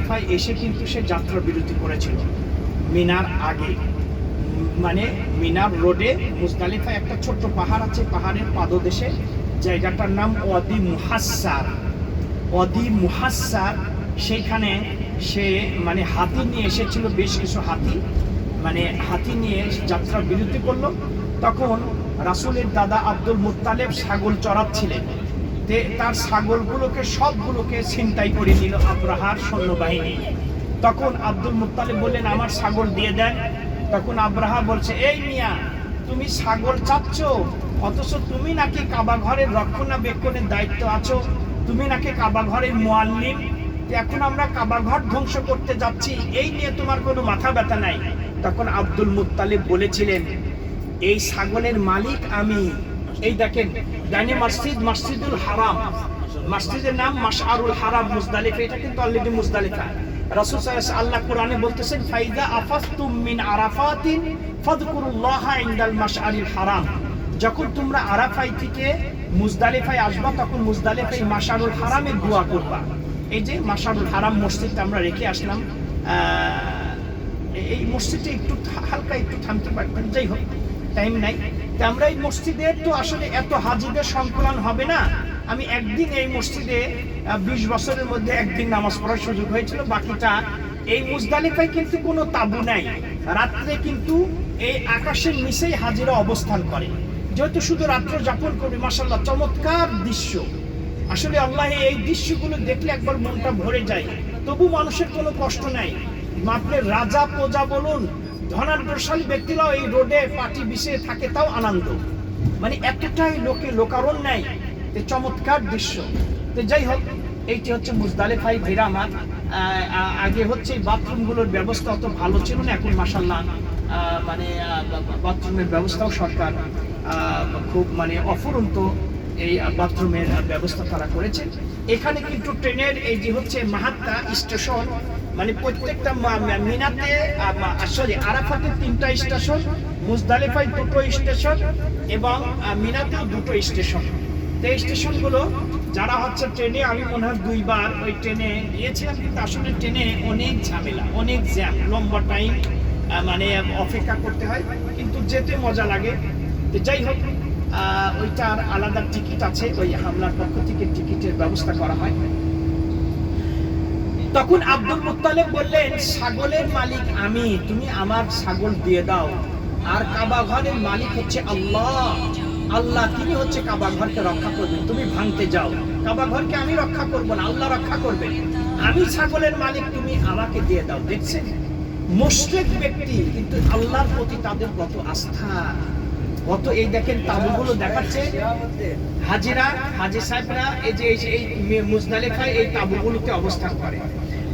মুজদালিফায় এসে কিন্তু সে যাত্রা বিরতি করেছিল মিনার আগে, মানে মিনার রোডে মুজদালিফায় একটা ছোট্ট পাহাড় আছে, পাহাড়ের পাদদেশে জায়গাটার নাম ওয়াদি মুহাসসার। ওয়াদি মুহাসসার, সেইখানে সে মানে হাতি নিয়ে এসেছিল, বেশ কিছু হাতি, মানে হাতি নিয়ে যাত্রা বিরতি করলো। তখন রাসূলের দাদা আব্দুল মুত্তালিব ছাগল চড়াচ্ছিলেন, তার ছাগলগুলোকে সবগুলোকে ছিনতাই করে নিল আব্রাহার সৈন্যবাহিনী। তখন আব্দুল মুত্তালিব বললেন আমার ছাগল দিয়ে দেন। তখন আব্রাহা বলছে, এই মিয়া তুমি ছাগল চাচ্ছ, অথচ তুমি নাকি কাবা ঘরের রক্ষণাবেক্ষণের দায়িত্ব আছো, তুমি নাকি কাবা ঘরের মুয়াল্লিম, এখন আমরা কাবা ঘর ধ্বংস করতে যাচ্ছি, এই নিয়ে তোমার কোনো মাথা ব্যথা নাই। তখন আব্দুল মুত্তালিব বলেছিলেন, এই ছাগলের মালিক আমি। এই দেখেন ডাইনে মসজিদ, মসজিদুল হারাম, মসজিদের নাম মাশআরুল হারাম মুজদালিফা, এটা কিন্তু অলরেডি মুজদালিফা। রাসূল সাল্লাল্লাহু আলাইহি ওয়াসাল্লাম আল্লাহ কোরআনে বলতেছেন, ফাইদা আফাসতুম মিন আরাফাতিন ফাযকুরুল্লাহা ইনদাল মাশআরিল হারাম, যখন তোমরা আরাফাই থেকে মুজদালিফায় আসবা তখন মুজদালিফায় মাশআরুল হারামে দোয়া করবা। এই যে মাশআরুল হারাম মসজিদটা আমরা রেখে আসলাম, এই মসজিদে একটু হালকা একটু থামতে পারবেন, যাই হোক টাইম নাই। তো আমরা এই মসজিদে তো আসলে এত হাজিদের সংকলন হবে না। আমি একদিন এই মসজিদে 20 বছরের মধ্যে একদিন নামাজ পড়ার সুযোগ হয়েছিল, বাকিটা এই মুজদালিফায় কিন্তু কোনো তাবু নাই, রাত্রে কিন্তু এই আকাশের নিচেই হাজিরা অবস্থান করে, যেহেতু শুধু রাত্র যাপন করবে। মাশাআল্লাহ চমৎকার দৃশ্য, আসলে আল্লাহ এই দৃশ্যগুলো দেখলে একবার মনটা ভরে যায়। তবু মানুষের কোনো কষ্ট নাই, আপনার রাজা প্রজা বলুন, ধনাঢ্যশালী ব্যক্তিরাও এই রোডে পাটি বিছিয়ে থাকে, তাও আনন্দ, মানে এতটাই লোকারণ নাই, চমৎকার দৃশ্য। তো যাই হোক, এইটি হচ্ছে মুজদালিফায় ভাইরা আমার। আগে হচ্ছে বাথরুমগুলোর ব্যবস্থা অত ভালো ছিল না, এখন মাশাআল্লাহ মানে বাথরুমের ব্যবস্থাও সরকার খুব মানে অফুরন্ত এই বাথরুমের ব্যবস্থা তারা করেছে। এখানে কিন্তু ট্রেনের এই যে হচ্ছে মাহাত্তা স্টেশন, মানে প্রত্যেকটা মিনাতে সরি আরাফাতে 3টা স্টেশন, মুজদালিফায় 2টো স্টেশন এবং মিনাতেও 2টো স্টেশন। তো এই স্টেশনগুলো যারা হচ্ছে ট্রেনে, আমি মনে হয় 2 বার ওই ট্রেনে গিয়েছিলাম, কিন্তু আসলে ট্রেনে অনেক ঝামেলা, অনেক জ্যাম, লম্বা টাইম মানে অপেক্ষা করতে হয়, কিন্তু যেতে মজা লাগে। তো যাই হোক, ওইটার আলাদা টিকিট আছে, ওই হামলার পক্ষ থেকে টিকিটের ব্যবস্থা করা হয়। তখন আব্দুল মুত্তালিব বললেন, ছাগলের মালিক আমি, তুমি আমার ছাগল দিয়ে দাও। আর কাবা ঘরের মালিক হচ্ছে আল্লাহ, আল্লাহ তিনি হচ্ছে কাবা ঘরকে রক্ষা করবেন, তুমি ভাঙতে যাও, কাবা ঘরকে আমি রক্ষা করব না, আল্লাহ রক্ষা করবেন, আমি ছাগলের মালিক, তুমি আমাকে দিয়ে দাও। দেখছেন মুশরিক ব্যক্তি, কিন্তু আল্লাহর প্রতি তাদের কত আস্থা, কত। এই দেখেন তাবুগুলো দেখাচ্ছে, হাজিরা হাজি সাহেবরা এই যে এই মুজদালিফায় এই তাবুগুলোতে অবস্থান করে।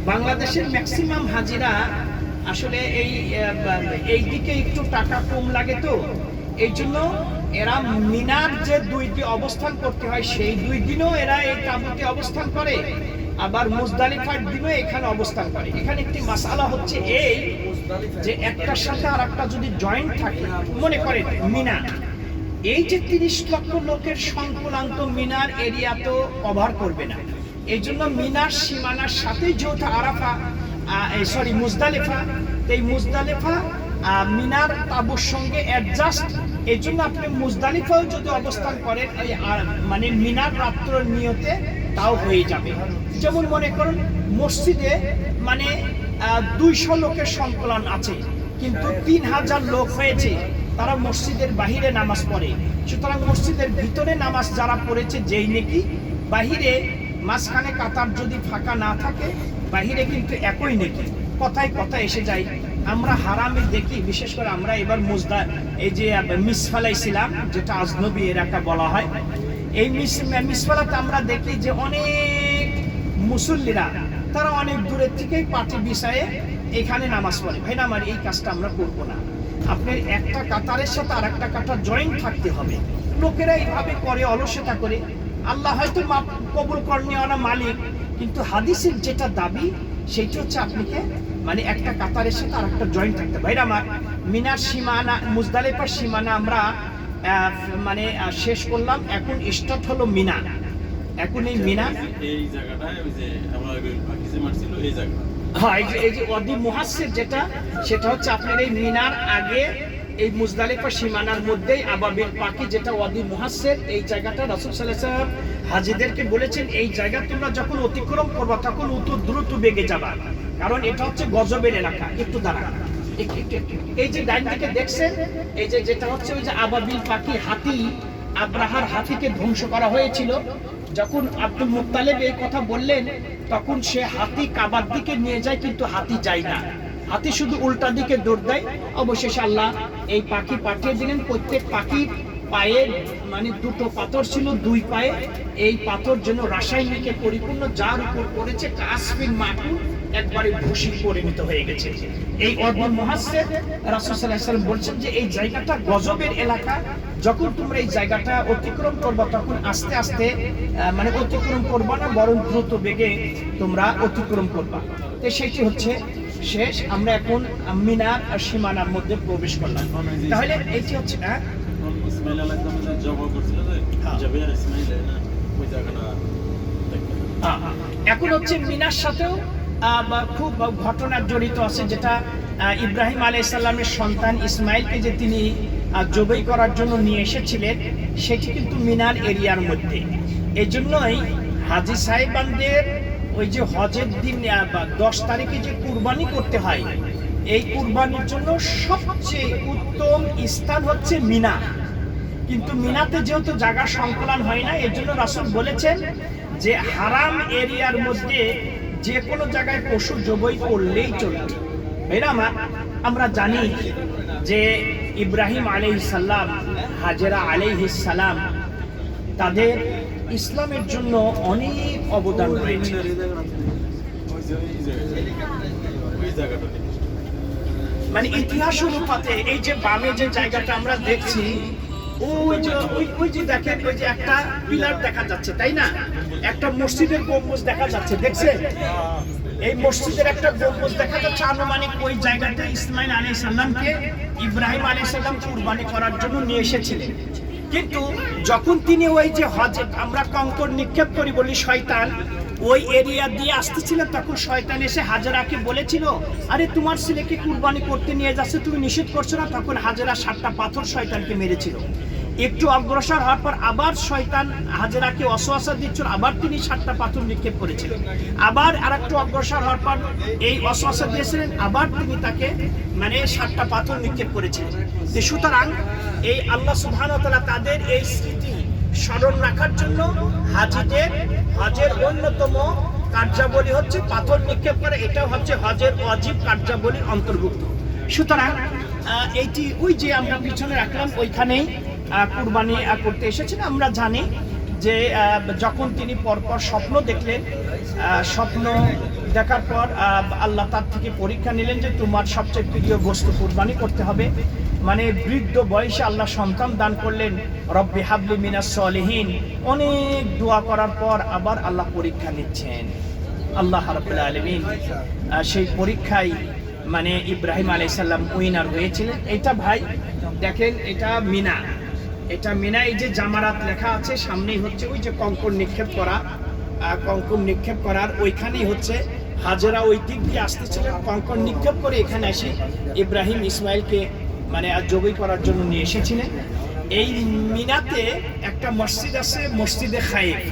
বাংলাদেশের ম্যাক্সিমাম হাজিরা আসলে এই দিকে একটু টাকা কম লাগে, তো এই জন্য এরা মিনার যে 2টি অবস্থান করতে হয় সেই 2 দিনও এরা এই তাঁবুতে অবস্থান করে, আবার মুজদালিফার দিনও এখানে অবস্থান করে। এখানে একটি মাসালা হচ্ছে এই যে একটার সাথে আর একটা যদি জয়েন্ট থাকে, মনে করেন মিনার, এই যে 30 লক্ষ লোকের সংকুলান্ত মিনার এরিয়া তো কভার করবে না, এই জন্য মিনার সীমানার সাথে যেহেতু আরাফা সরি মুজদালিফা, এই মুজদালিফা মিনার তাঁবুর সঙ্গে অ্যাডজাস্ট, এই জন্য আপনি মুজদালিফাও যদি অবস্থান করেন মানে মিনার রাত্র নিয়তে তাও হয়ে যাবে। যেমন মনে করুন মসজিদে মানে 200 লোকের সংকলন আছে, কিন্তু 3000 লোক হয়েছে, তারা মসজিদের বাহিরে নামাজ পড়ে, সুতরাং মসজিদের ভিতরে নামাজ যারা পড়েছে যেই নেকি, বাহিরে মাঝখানে কাতার যদি ফাঁকা না থাকে বাহিরে কিন্তু একই নেকি। কথায় কথা এসে যায়, আমরা হারামে দেখি, বিশেষ করে আমরা এবার এই যে মিসফালাইছিলাম, যেটা আজনবী এলাকা বলা হয়, এই মিসফালাতে আমরা দেখি যে অনেক মুসল্লিরা তারা অনেক দূরের থেকেই পাটি বিছায়ে এখানে নামাজ পড়ে। ভাই না আমার এই কাজটা আমরা করব না, আপনার একটা কাতারের সাথে আর একটা কাতার জয়েন্ট থাকতে হবে। লোকেরা এইভাবে করে, অলসতা করে, আল্লাহ হয়তো কবুল করণীয় মালিক, কিন্তু হাদিসের যেটা দাবি সেইটা হচ্ছে আপনাকে মানে একটা কাতারের সাথে আর একটা জয়েন্ট থাকতে। ভাইরা আমার মিনার সীমানা, মুজদালিফার সীমানা আমরা মানে শেষ করলাম, এখন স্টার্ট হলো মিনা। এখন এই মিনা এই জায়গাটায় ওই যে আমরা বাকি যে মারছিল এই জায়গা হ্যাঁ, এই যে ওয়াদি মুহাসসির যেটা, সেটা হচ্ছে আপনার এই মিনার আগে এই মুজদালিফা সীমানার মধ্যেই আবাবিল পাখি, যেটা ওয়াদি মুহাসসির, এই জায়গাটা রাসূল সাল্লাল্লাহু আলাইহি ওয়াসাল্লাম হাজীদেরকে বলেছেন এই জায়গা তোমরা যখন অতিক্রম করবা তখন দ্রুত বেগে যাবা, কারণ এটা হচ্ছে গজবের এলাকা। একটু দাঁড়ান, এই যে ডাইন দিকে দেখছেন, এই যে যেটা হচ্ছে ওই যে আবাবিল পাখি, হাতি, আব্রাহার হাতিকে ধ্বংস করা হয়েছিল। যখন আব্দুল মুত্তালিব এই কথা বললেন তখন সে হাতি কাবার দিকে নিয়ে যায়, কিন্তু হাতি যায় না, হাতি শুধু উল্টা দিকে দৌড় দেয়। অবশেষে আল্লাহ এই পাখি পাঠিয়ে দিলেন। প্রত্যেক পাখির পায়ে মানে দুটো পাথর ছিল, দুই পায়ে। এই পাথর যেন রাসায়নিকে পরিপূর্ণ, যার উপর পড়েছে কাসফিন মাকুল, একবারে ভূষি পরিণত হয়ে গেছে। এই ওয়াদি মুহাসসির রাসূল সাল্লাল্লাহু আলাইহি ওয়াসাল্লাম বলছেন যে এই জায়গাটা গজবের এলাকা। যখন তোমরা এই জায়গাটা অতিক্রম করবা তখন আস্তে আস্তে মানে অতিক্রম করবা না, বরং দ্রুত বেগে তোমরা অতিক্রম করবা। তো সেটি হচ্ছে শেষ। আমরা এখন মিনার আর সীমানার মধ্যে প্রবেশ করলাম। তাহলে এইটি হচ্ছে ইসমাইল আলাইহিস সালাম যে জবাব করছিল যে জাবির ইসমাইল না ওই জায়গাটা এখন হচ্ছে মিনার সাথেও খুব ঘটনা জড়িত আছে, যেটা ইব্রাহিম আলাইহিস সালামের সন্তান ইসমাইলকে যে তিনি জবাই করার জন্য নিয়ে এসেছিলেন, সেটি কিন্তু মিনার এরিয়ার মধ্যে। এই জন্যই হাজী সাহেবানদের ওই যে হজের দিন 10 তারিখে যে কুরবানি করতে হয়, এই কুরবানির জন্য সবচেয়ে উত্তম স্থান হচ্ছে মিনা। কিন্তু মিনাতে যেহেতু জায়গা সংকলন হয় না, এর জন্য রাসূল বলেছেন যে হারাম এরিয়ার মধ্যে যে কোনো জায়গায় পশু জবাই করলেই চলবে। আমরা জানি যে ইব্রাহিম আলাইহিস সালাম, হাজেরা আলাইহিস সালাম, তাদের ইসলামের জন্য অনেক অবদান রয়েছে। মানে ইতিহাস অনুপাতে এই যে বামে যে জায়গাটা আমরা দেখছি, ওই যে দেখেন, ওই যে একটা পিলার দেখা যাচ্ছে, তাই না? একটা মসজিদের গম্বুজ দেখা যাচ্ছে, দেখছেন? এই মসজিদের একটা গম্বুজ দেখা যাচ্ছে। আনুমানিক ওই জায়গাতে ইসমাইল আলাইহিস সালামকে ইব্রাহিম আলাইহিস সালাম কুরবানি করার জন্য নিয়ে এসেছিলেন। কিন্তু যখন তিনি ওই যে হজে আমরা কঙ্কর নিক্ষেপ করি বলি, শয়তান ওই এরিয়া দিয়ে আসতেছিলেন, তখন শয়তান এসে হাজেরাকে বলেছিল, আরে তোমার ছেলেকে কুরবানি করতে নিয়ে যাচ্ছে, তুমি নিষেধ করছো না? তখন হাজেরা 7টা পাথর শয়তানকে মেরেছিল। একটু অগ্রসর হওয়ার পর আবার শয়তান হাজেরাকে ওয়াসওয়াসা দিচ্ছিল, আবার তিনি 7টা পাথর নিক্ষেপ করেছিলেন। আবার আরেকটু অগ্রসর হওয়ার পর এই ওয়াসওয়াসা দিয়েছিলেন, আবার তিনি তাকে মানে 7টা পাথর নিক্ষেপ করেছিলেন। সুতরাং এই আল্লাহ সুবহানাহু ওয়া তাআলা তাদের এই স্মৃতি স্মরণ রাখার জন্য হাজীদের হজের অন্যতম কার্যাবলী হচ্ছে পাথর নিক্ষেপ করা। এটাও হচ্ছে হজের ওয়াজিব কার্যাবলীর অন্তর্ভুক্ত। সুতরাং এইটি ওই যে আমরা পিছনে রাখলাম, ওইখানেই কুরবানি করতে এসেছেন। আমরা জানি যে যখন তিনি পরপর স্বপ্ন দেখলেন, স্বপ্ন দেখার পর আল্লাহ তার থেকে পরীক্ষা নিলেন যে তোমার সবচেয়ে প্রিয় বস্তু কুরবানি করতে হবে। মানে বৃদ্ধ বয়সে আল্লাহ সন্তান দান করলেন, রব্বি হাবলি মিনাস সলিহিন। অনেক দোয়া করার পর আবার আল্লাহ পরীক্ষা নিচ্ছেন। আল্লাহ রাব্বুল আলামিন সেই পরীক্ষায় মানে ইব্রাহিম আলাইহিস সালাম উইনার হয়েছিলেন। এটা ভাই দেখেন, এটা মিনা, এটা মিনা। এই যে জামারাত লেখা আছে সামনেই হচ্ছে ওই যে কঙ্কর নিক্ষেপ করা, কঙ্কর নিক্ষেপ করার ওইখানেই হচ্ছে হাজেরা ওই দিক দিয়ে আসতেছিলেন, কঙ্কর নিক্ষেপ করে এখানে এসে ইব্রাহিম ইসমাইলকে মানে জবাই করার জন্য নিয়ে এসেছিলেন। এই মিনাতে একটা মসজিদ আছে, মসজিদে খায়েফ।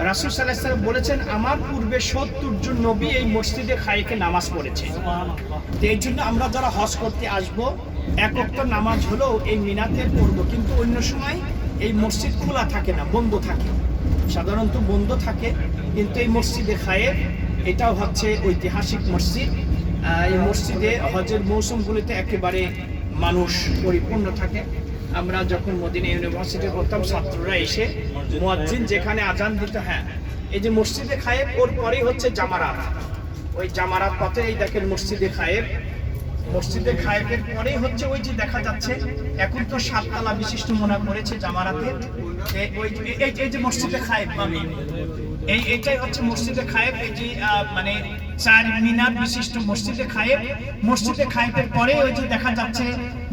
রাসূল সাল্লাল্লাহু আলাইহি ওয়াসাল্লাম বলেছেন আমার পূর্বে 70 জন নবী এই মসজিদে খায়েফে নামাজ পড়েছে। তো এই জন্য আমরা যারা হজ করতে আসবো, এক ওয়াক্ত নামাজ হলো এই মিনাতে পড়বো। কিন্তু অন্য সময় এই মসজিদ খোলা থাকে না, বন্ধ থাকে, সাধারণত বন্ধ থাকে। কিন্তু এই মসজিদে খায়েফ, এটাও হচ্ছে ঐতিহাসিক মসজিদ। এই মসজিদে হজের মৌসুমগুলিতে একেবারে মানুষ পরিপূর্ণ থাকে। আমরা যখন মদিনা ইউনিভার্সিটি পড়তাম, ছাত্ররা এসে মুয়াজ্জিন যেখানে আজান দিত, হ্যাঁ এই যে মসজিদে খায়েফ, ওর পরেই হচ্ছে জামারাত। ওই জামারাত পথে এই দেখেন মসজিদে খায়েফ, মসজিদে খায়েফের পরেই হচ্ছে ওই যে দেখা যাচ্ছে এখন তো 7 তলা বিশিষ্ট মনে করেছে জামারাতের, এই যে মসজিদে খায়েফ, এইটাই হচ্ছে মসজিদে খায়েফ। এই যে মানে 4 মিনার বিশিষ্ট মসজিদে খায়েফ। মসজিদে খায়েফের পরে ওই যে দেখা যাচ্ছে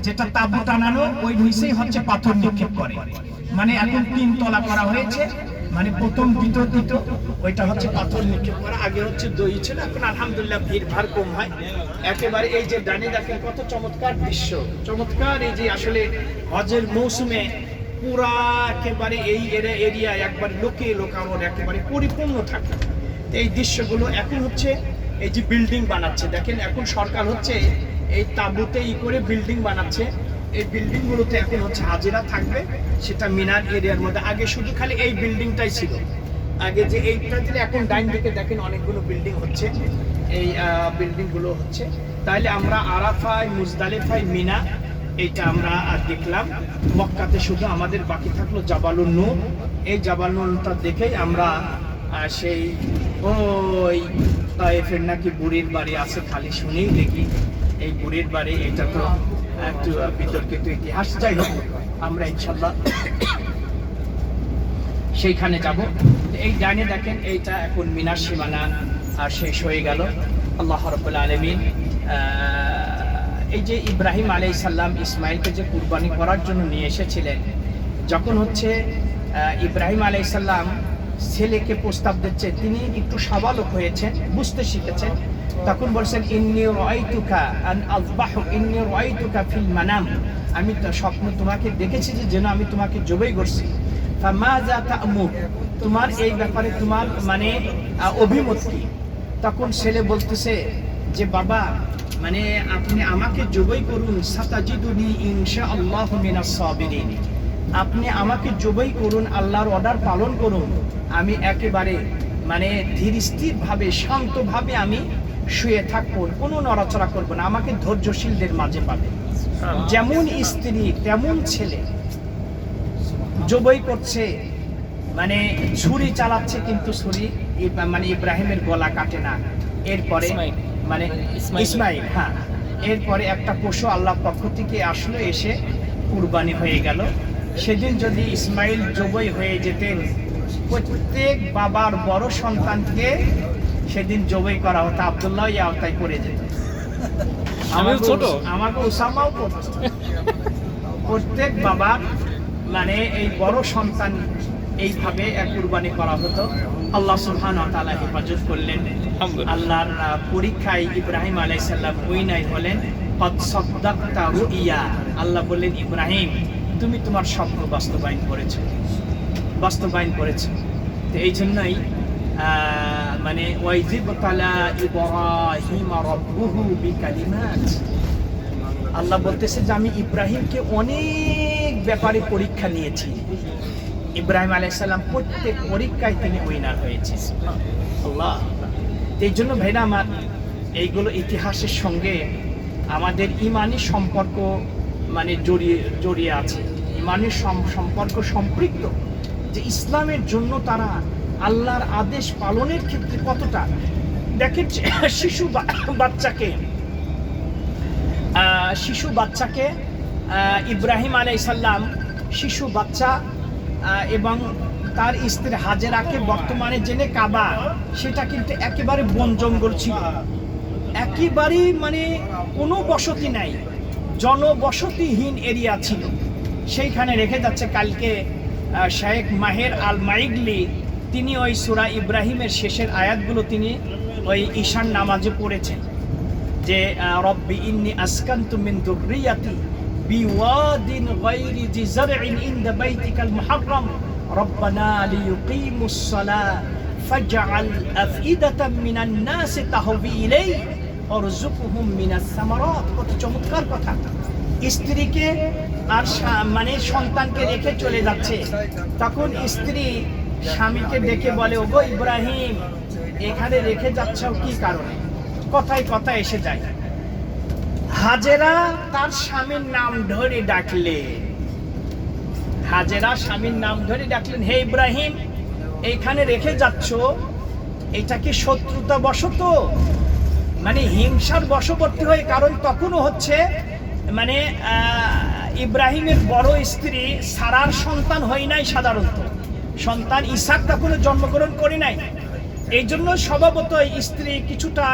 যেটা তাঁবু টানানো, ওই নিচেই হচ্ছে পাথর নিক্ষেপ করে। মানে এখন 3 তলা করা হয়েছে। মানে প্রথম দ্বিতীয় ওইটা হচ্ছে পাথর নিক্ষেপ করা। আগে হচ্ছে দই ছিল, এখন আলহামদুলিল্লাহ ভিড় ভাড় কম হয়। একেবারে এই যে ডানে দেখেন কত চমৎকার দৃশ্য, চমৎকার। এই যে আসলে হজের মৌসুমে পুরা একেবারে এই এরিয়া একবার লোকারণ্য একেবারে পরিপূর্ণ থাকে। এই দৃশ্যগুলো এখন হচ্ছে এই যে বিল্ডিং বানাচ্ছে, দেখেন এখন সরকার হচ্ছে এই তাঁবুতে করে বিল্ডিং বানাচ্ছে। এই বিল্ডিং গুলোতে এখন হচ্ছে হাজিরা থাকবে, সেটা মিনার এরিয়ার মধ্যে। আগে শুধু খালি এই বিল্ডিংটাই ছিল, আগে যে এইটা দিলে এখন ডাইন দিকে দেখেন অনেকগুলো বিল্ডিং হচ্ছে, এই বিল্ডিং গুলো হচ্ছে। তাইলে আমরা আরাফায়, মুজদালিফায়, মিনা এইটা আমরা দেখলাম। মক্কাতে শুধু আমাদের বাকি থাকলো জাবালুন নূর। এই জাবালুন নূরটা দেখেই আমরা সেই ওই তায়েফের নাকি বুড়ির বাড়ি আছে, খালি শুনেই দেখি এই বুড়ির বাড়ি। এটা তো একটু বিতর্কিত ইতিহাস, যাই হোক আমরা ইনশাল্লাহ সেইখানে যাব। এই ডাইনে দেখেন এইটা এখন মিনার সীমানা শেষ হয়ে গেল। আল্লাহ রাব্বুল আলামিন এই যে ইব্রাহিম আলাইহিস সালাম ইসমাইলকে যে কুরবানি করার জন্য নিয়ে এসেছিলেন, যখন হচ্ছে ইব্রাহিম আলাইহিস সালাম ছেলেকে প্রস্তাব দিচ্ছে, তিনি একটু সাবালক হয়েছেন, বুঝতে শিখেছেন। তখন বলছেন ইন্নী রাআইতুকা আন আযবাহু ইন্নী রাআইতুকা ফিল মানাম, আমি তো স্বপ্ন তোমাকে দেখেছি যে যেন আমি তোমাকে জবাই করছি। ফামাযা তা'মুর, তোমার এই ব্যাপারে তোমার মানে অভিমত কি? তখন ছেলে বলতেছে যে বাবা মানে আপনি আমাকে জবাই করুন, সাতাজিদুনি ইনশাআল্লাহু মিনাস সাবিরিন, আপনি আমাকে জবাই করুন, আল্লাহর অর্ডার পালন করুন, আমি একেবারে মানে ধীর স্থির ভাবে শান্তভাবে আমি শুয়ে থাকবো, কোনো নড়াচড়া করবো না, আমাকে ধৈর্যশীলদের মাঝে পাবে। যেমন স্ত্রী তেমন ছেলে, জবাই করছে মানে ছুরি চালাচ্ছে, কিন্তু ছুরি মানে ইব্রাহিমের গলা কাটে না। এরপরে মানে ইসমাইল, হ্যাঁ, এরপরে একটা পশু আল্লাহর পক্ষ থেকে আসলো, এসে কুরবানি হয়ে গেল। সেদিন যদি ইসমাইল জবাই হয়ে যেতেন, প্রত্যেক বাবার বড় সন্তানকে সেদিন জবাই করা হতো, আব্দুল্লাহ এই আওতায় পড়ে যেত। আমাকে ওসামাও পড়ত। প্রত্যেক বাবার মানে এই বড় সন্তান এইভাবে কুরবানি করা হতো। আল্লাহ সুবহানাহু ওয়া তাআলা হেফাজত করলেন। আল্লাহর পরীক্ষায় ইব্রাহিম আলাইহিস সালাম উইনাই হলেন। কদ সাদ্দাকতা রুইয়া, আল্লাহ বললেন ইব্রাহিম তুমি তোমার স্বপ্ন বাস্তবায়ন করেছো। তো এই জন্যই মানে ওয়াইজিবতালা ইব্রাহিম রাব্বুহু বিকালিমাত, আল্লাহ বলতেছে যে আমি ইব্রাহিমকে অনেক ব্যাপারে পরীক্ষা নিয়েছি। ইব্রাহিম আলাইহিস সালাম প্রত্যেক পরীক্ষায় তিনি উইনার হয়েছে। আল্লাহ, এই জন্য ভাইরা আমার এইগুলো ইতিহাসের সঙ্গে আমাদের ইমানি সম্পর্ক মানে জড়িয়ে আছে, ইমানের সম্পর্ক সম্পৃক্ত। যে ইসলামের জন্য তারা আল্লাহর আদেশ পালনের ক্ষেত্রে কতটা, দেখেন শিশু বাচ্চাকে ইব্রাহিম আলাইহিস সালাম শিশু বাচ্চা এবং তার স্ত্রী হাজেরাকে বর্তমানে জেনে কাবা, সেটা কিন্তু একেবারে বন জঙ্গল ছিল, একেবারে মানে কোনো বসতি নাই, জনবসতিহীন এরিয়া ছিল। সেইখানে রেখে যাচ্ছে। কালকে শেখ মাহের আল মাইগলি তিনি ওই সূরা ইব্রাহিমের শেষের আয়াতগুলো তিনি ওই ঈশান নামাজে পড়েছেন যে রব্বি ইন্নী আসকানতু মিন যুররিয়াতি বিওয়াদিন গায়রি জি যারইন ইনদা বাইতিকাল মুহাররাম রব্বানা লিয়ুকিমুস সালাহ ফাজআল আফইদাতাম মিনান নাসি তাহবি ইলাইহি ওয়ারযুকহুম মিনাস সামারাত। কত চমৎকার কথা! স্ত্রীকে আর মানে সন্তানকে রেখে চলে যাচ্ছে, তখন স্ত্রী স্বামীকে ডেকে বলে ওগো ইব্রাহিম এখানে রেখে যাচ্ছ কি কারণে? কথায় কথায় এসে যায়। হাজেরা তার স্বামীর নাম ধরে ডাকলেন, হে ইব্রাহিম এইখানে রেখে যাচ্ছ, এটা কি শত্রুতা বশত মানে হিংসার বশবর্তী হয়ে? কারণ তখনও হচ্ছে মানে ইব্রাহিমের বড় স্ত্রী সারার সন্তান হয় নাই, সাধারণত সন্তান ইসাক তখনও জন্মগ্রহণ করে নাই। এই জন্য স্বভাবত স্ত্রী কিছুটা,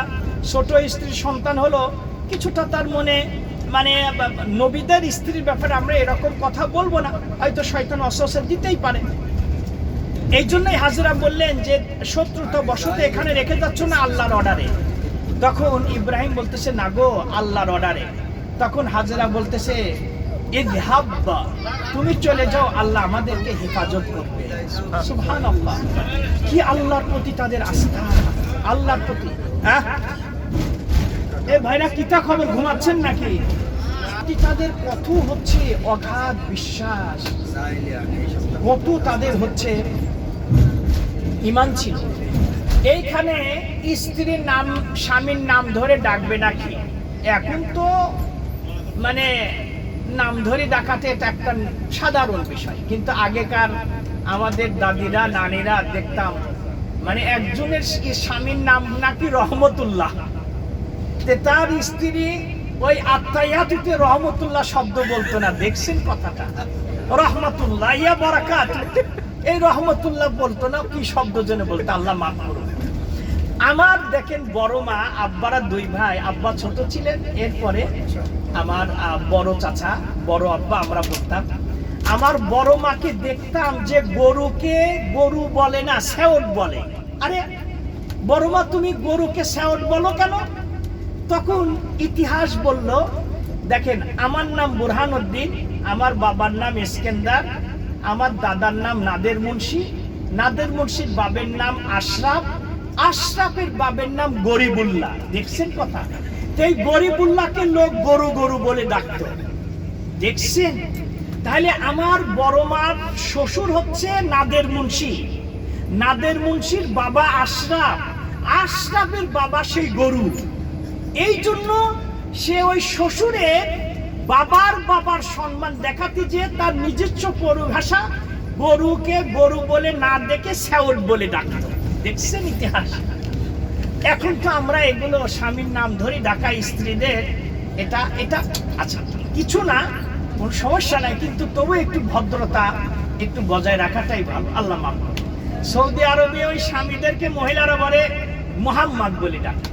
ছোট স্ত্রীর সন্তান হলো কিছুটা তার মনে মানে নবীদের স্ত্রীর ব্যাপারে আমরা এরকম কথা বলবো না, হয়তো শয়তান অসওয়াসা দিতেই পারে। এই জন্যই হাজরা বললেন যে শত্রুতা বশত এখানে রেখে যাচ্ছ না আল্লাহর অর্ডারে। তখন ইব্রাহিম বলতেছে না গো, আল্লাহর অর্ডারে। তখন হাজরা বলতেছে ইযহাব, তুমি চলে যাও, আল্লাহ আমাদেরকে হেফাজত করবে। সুবহানাল্লাহ, কি আল্লাহর প্রতি তাদের আস্থা, আল্লাহর প্রতি। এ ভাইরা কিতা খবর, ঘুমাচ্ছেন নাকি? তাদের কত হচ্ছে অগাধ বিশ্বাস, কত তাদের হচ্ছে ঈমান ছিল। এইখানে স্ত্রীর নাম, স্বামীর নাম ধরে ডাকবে নাকি? এখন তো মানে নাম ধরে ডাকাতে এটা একটা সাধারণ বিষয়, কিন্তু আগেকার আমাদের দাদিরা নানিরা দেখতাম মানে একজনের স্বামীর নাম নাকি রহমতুল্লাহ, তার স্ত্রী ওই আত্মায়াতুতে রহমতুল্লাহ শব্দ বলতো না। দেখছেন কথাটা? রহমতুল্লাহ ইয়া বারাকাত, এই রহমতুল্লাহ বলতো না, কি শব্দ যেন বলতো, আল্লাহ মাফ করুন। আমার দেখেন বড় মা, আব্বারা দুই ভাই, আব্বা ছোট ছিলেন, এরপরে আমার বড় চাচা, বড় আব্বা আমরা বলতাম। আমার বড় মাকে দেখতাম যে গরুকে গরু বলে না, সেওট বলে। আরে বড় মা, তুমি গরুকে সেওট বলো কেন? তখন ইতিহাস বলল, দেখেন আমার নাম বুরহানুদ্দিন, আমার বাবার নাম ইস্কেন্দার, আমার দাদার নাম নাদের মুন্সি, নাদের মুন্সির বাবের নাম আশরাফ, আশরাফের বাবের নাম গরিবুল্লাহ। দেখছেন কথা? এই গরিবুল্লাহকে লোক গরু গরু বলে ডাকতো। দেখছেন? তাহলে আমার বড় মার শ্বশুর হচ্ছে নাদের মুন্সি, নাদের মুন্সির বাবা আশরাফ, আশরাফের বাবা সেই গরু। এই জন্য সে ওই শ্বশুরের বাবার বাবার সম্মান দেখাতে যে তার নিজস্ব পরিভাষা গরুকে গরু বলে না ডেকে সেওট বলে ডাকতো। দেখছেন ইতিহাস? এখন তো আমরা এগুলো স্বামীর নাম ধরে ডাকা স্ত্রীদের, এটা এটা আচ্ছা কিছু না, কোন সমস্যা নাই, কিন্তু তবু একটু ভদ্রতা একটু বজায় রাখাটাই ভালো, আল্লাহ মাফ করুন। সৌদি আরবে ওই স্বামীদেরকে মহিলারা বলে মুহাম্মদ বলে ডাকে,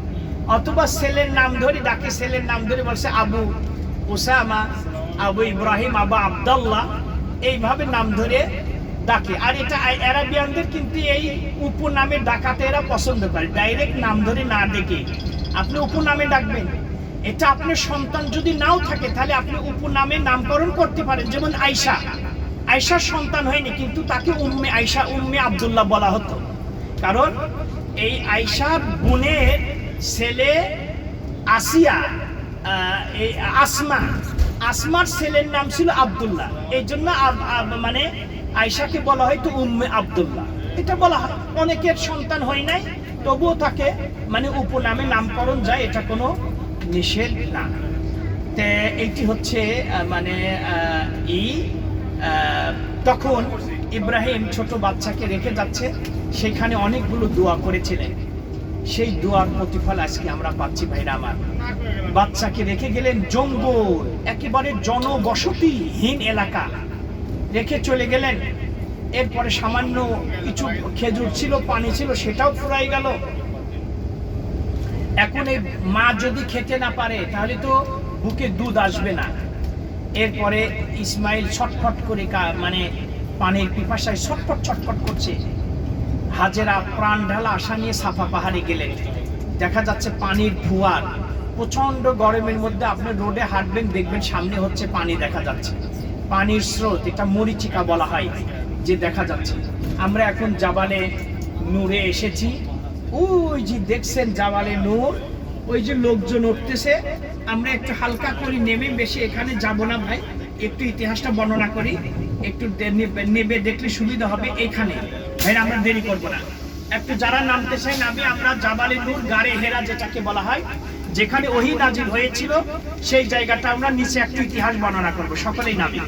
অথবা ছেলের নাম ধরে ডাকে, ছেলের নাম ধরে বলছে আবু ওসামা, আবু ইব্রাহিম, আবু আব্দুল্লাহ, এইভাবে নাম ধরে ডাকে। আর এটা আরাবিয়ানদের কিন্তু এই উপনামে ডাকাতে এরা পছন্দ করে, ডাইরেক্ট নাম ধরে না ডেকে আপনি উপনামে ডাকবেন। এটা আপনার সন্তান যদি নাও থাকে তাহলে আপনি উপনামে নামকরণ করতে পারেন। যেমন আয়েশা, আয়েশার সন্তান হয়নি কিন্তু তাকে উম্মে আয়েশা, উম্মে আব্দুল্লাহ বলা হতো, কারণ এই আয়েশার বোনের ছেলে আসিয়া, এই আসমা, আসমার ছেলের নাম ছিল আব্দুল্লাহ, এই জন্য মানে আয়েশাকে বলা হয়তো উম্মে আব্দুল্লাহ, এটা বলা হয়। অনেকের সন্তান হয় নাই, তবুও তাকে মানে উপনামে নামকরণ যায়, এটা কোনো নিষেধ না। তে এইটি হচ্ছে মানে তখন ইব্রাহিম ছোট বাচ্চাকে রেখে যাচ্ছে, সেখানে অনেকগুলো দোয়া করেছিলেন, সেই দোয়ার প্রতিফল আজকে আমরা পাচ্ছি। ভাইরা আমার, বাচ্চাকে রেখে গেলেন জঙ্গল, একেবারে জনবসতিহীন এলাকা রেখে চলে গেলেন। এরপরে সামান্য কিছু খেজুর ছিল, পানি ছিল, সেটাও ফুরাই গেল। এখন এই মা যদি খেতে না পারে তাহলে তো বুকে দুধ আসবে না। এরপরে ইসমাইল ছটফট করে মানে পানির পিপাসায় ছটফট ছটফট করছে। হাজেরা প্রাণ ঢালা আশা নিয়ে সাফা পাহাড়ে গেলেন, দেখা যাচ্ছে পানির ফোয়ার, প্রচন্ড গরমের মধ্যে আপনি রোডে হাঁটবেন, দেখবেন সামনে হচ্ছে পানি দেখা যাচ্ছে, পানির স্রোত, এটা মরিচিকা বলা হয় যে দেখা যাচ্ছে। আমরা এখন জাবালে নূরে এসেছি, ওই যে দেখছেন জাবালে নূর, ওই যে লোকজন উঠতেছে। আমরা একটু হালকা করে নেমে, বেশি এখানে যাব না ভাই, একটু ইতিহাসটা বর্ণনা করি, একটু নেবে দেখলে সুবিধা হবে। এখানে ভাই আমরা দেরি করবো না, একটু যারা নামতে চাই নামে। আমরা জাবালে নূর, গাড়ে হেরা যেটাকে বলা হয়, যেখানে ওহী নাজিল হয়েছিল, সেই জায়গাটা আমরা নিচে একটু ইতিহাস বর্ণনা করবো, সকলেই নামে।